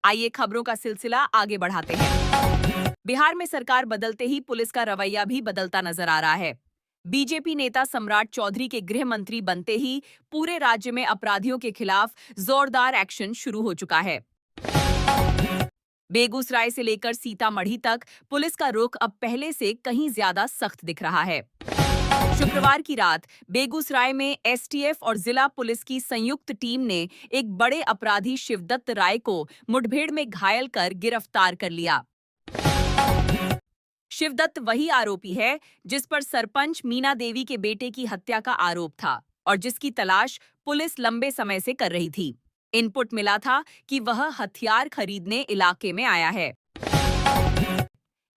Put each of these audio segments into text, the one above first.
आइए खबरों का सिलसिला आगे बढ़ाते हैं। बिहार में सरकार बदलते ही पुलिस का रवैया भी बदलता नजर आ रहा है। बीजेपी नेता सम्राट चौधरी के गृह मंत्री बनते ही पूरे राज्य में अपराधियों के खिलाफ जोरदार एक्शन शुरू हो चुका है। बेगूसराय से लेकर सीतामढ़ी तक पुलिस का रुख अब पहले से कहीं ज्यादा सख्त दिख रहा है। शुक्रवार की रात बेगूसराय में एसटीएफ और जिला पुलिस की संयुक्त टीम ने एक बड़े अपराधी शिवदत्त राय को मुठभेड़ में घायल कर गिरफ्तार कर लिया। शिवदत्त वही आरोपी है जिस पर सरपंच मीना देवी के बेटे की हत्या का आरोप था और जिसकी तलाश पुलिस लंबे समय से कर रही थी। इनपुट मिला था कि वह हथियार खरीदने इलाके में आया है।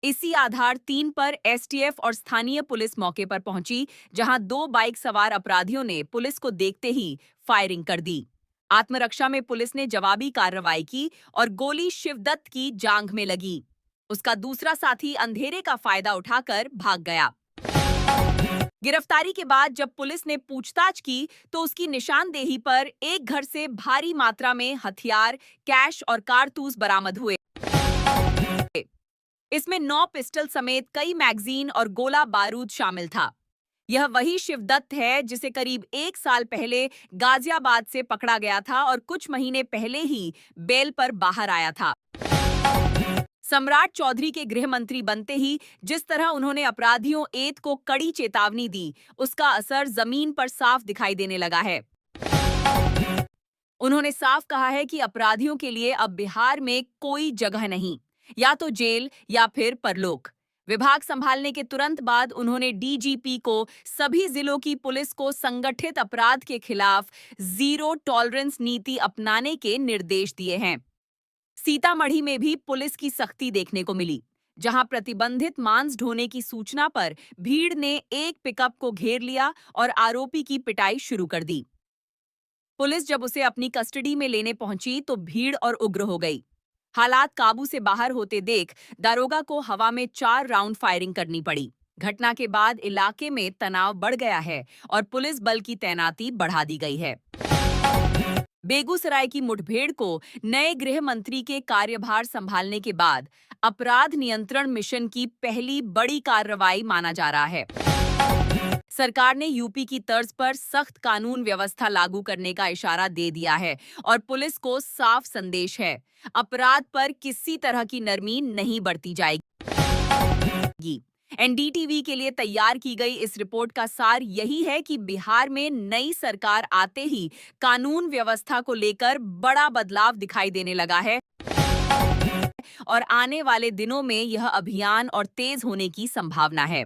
इसी आधार 3 पर एसटीएफ और स्थानीय पुलिस मौके पर पहुंची, जहां 2 बाइक सवार अपराधियों ने पुलिस को देखते ही फायरिंग कर दी। आत्मरक्षा में पुलिस ने जवाबी कार्रवाई की और गोली शिवदत्त की जांघ में लगी। उसका दूसरा साथी अंधेरे का फायदा उठाकर भाग गया। गिरफ्तारी के बाद जब पुलिस ने पूछताछ की तो उसकी निशानदेही पर एक घर से भारी मात्रा में हथियार, कैश और कारतूस बरामद हुए। इसमें 9 पिस्टल समेत कई मैगजीन और गोला बारूद शामिल था। यह वही शिवदत्त है जिसे करीब 1 साल पहले गाजियाबाद से पकड़ा गया था और कुछ महीने पहले ही बेल पर बाहर आया था। सम्राट चौधरी के गृह मंत्री बनते ही जिस तरह उन्होंने अपराधियों एत को कड़ी चेतावनी दी, उसका असर जमीन पर साफ दिखाई देने लगा है। उन्होंने साफ कहा है कि अपराधियों के लिए अब बिहार में कोई जगह नहीं, या तो जेल या फिर परलोक। विभाग संभालने के तुरंत बाद उन्होंने डीजीपी को सभी जिलों की पुलिस को संगठित अपराध के खिलाफ जीरो टॉलरेंस नीति अपनाने के निर्देश दिए हैं। सीतामढ़ी में भी पुलिस की सख्ती देखने को मिली, जहां प्रतिबंधित मांस ढोने की सूचना पर भीड़ ने एक पिकअप को घेर लिया और आरोपी की पिटाई शुरू कर दी। पुलिस जब उसे अपनी कस्टडी में लेने पहुंची तो भीड़ और उग्र हो गई। हालात काबू से बाहर होते देख दारोगा को हवा में 4 राउंड फायरिंग करनी पड़ी। घटना के बाद इलाके में तनाव बढ़ गया है और पुलिस बल की तैनाती बढ़ा दी गई है। बेगूसराय की मुठभेड़ को नए गृह मंत्री के कार्यभार संभालने के बाद अपराध नियंत्रण मिशन की पहली बड़ी कार्रवाई माना जा रहा है। सरकार ने यूपी की तर्ज पर सख्त कानून व्यवस्था लागू करने का इशारा दे दिया है और पुलिस को साफ संदेश है, अपराध पर किसी तरह की नरमी नहीं बरती जाएगी। एनडीटीवी के लिए तैयार की गई इस रिपोर्ट का सार यही है कि बिहार में नई सरकार आते ही कानून व्यवस्था को लेकर बड़ा बदलाव दिखाई देने लगा है और आने वाले दिनों में यह अभियान और तेज होने की संभावना है।